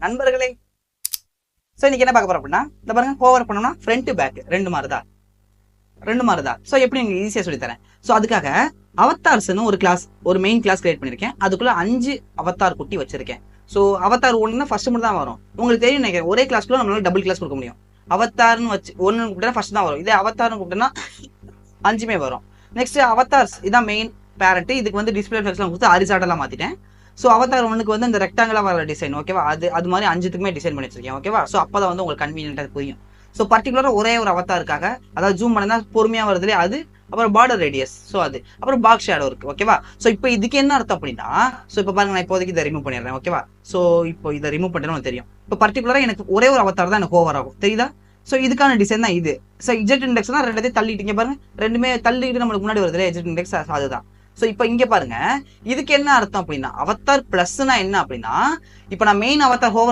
நண்பர்களே, ஸோ இன்னைக்கு என்ன பார்க்க போறோம் அப்படின்னா, இந்த பாருங்க ஹோவர் பண்ணோம்னா ஃப்ரண்ட் பேக் ரெண்டு மாறுதா. ஸோ எப்படி நீங்க ஈஸியா சொல்லி தரேன். ஸோ அதுக்காக அவத்தார்ஸ்னு ஒரு மெயின் கிளாஸ் கிரியேட் பண்ணிருக்கேன். அதுக்குள்ள 5 அவத்தார் குட்டி வச்சிருக்கேன். ஸோ அவத்தார் ஒன்றுனா ஃபர்ஸ்ட் மட்டும் தான் வரும். உங்களுக்கு தெரியும் நினைக்கிறேன், ஒரே கிளாஸ்க்குள்ள நம்மளால டபுள் கிளாஸ் கொடுக்க முடியும். அவத்தார்னு வச்சு ஒன்னு கூப்பிட்டா ஃபர்ஸ்ட் தான் வரும். இதே அவத்தார்னு கூப்பிட்டா 5மே வரும். நெக்ஸ்ட் அவத்தார்ஸ் இதான் மெயின் பேரண்ட். இதுக்கு வந்து டிஸ்பிளே ஃபிளெக்ஸ்லாம் கொடுத்து ஹரிசாண்டலா மாத்திட்டேன். ஸோ அவத்தார் ஒன்றுக்கு வந்து இந்த ரெக்டாங்கிளா வர டிசைன், ஓகேவா? அது மாதிரி 5த்துக்குமே டிசைன் பண்ணி வச்சிருக்கேன், ஓகேவா? ஸோ அப்பதான் வந்து உங்களுக்கு கன்வீனியன்ட்டா புரியும். ஸோ பர்டிகுலரா ஒரே ஒரு அவத்தாருக்காக, அதாவது ஜூம் பண்ணா பொறுமையா வருது அது, அப்புறம் பார்டர் ரேடியஸ், ஸோ அது அப்புறம் பாக்ஸ் ஷேடோ இருக்கு, ஓகேவா? ஸோ இப்போ இதுக்கு என்ன அர்த்தம் அப்படின்னா, ஸோ இப்போ பாருங்க, நான் இப்போதைக்கு இதை ரிமூவ் பண்ணிடுறேன், ஓகேவா? ஸோ இப்போ இதை ரிமூவ் பண்ணுறேன்னு தெரியும். இப்போ பர்டிகுலரா எனக்கு ஒரே ஒரு அவத்தார் தான் எனக்கு ஓவர் ஆகும், தெரியுதா? ஸோ இதுக்கான டிசைன் தான் இது. ஸோ இஜெட் இண்டெக்ஸ் தான் ரெண்டத்தையும் தள்ளிட்டீங்க பாருங்க, ரெண்டுமே தள்ளிட்டு நம்மளுக்கு முன்னாடி வருது இஜெட் இண்டெக்ஸ், அதுதான். ஸோ இப்போ இங்க பாருங்க, இதுக்கு என்ன அர்த்தம் அப்படின்னா, அவத்தார் பிளஸ்னா என்ன அப்படின்னா, இப்போ நான் மெயின் அவத்தார் ஹோவர்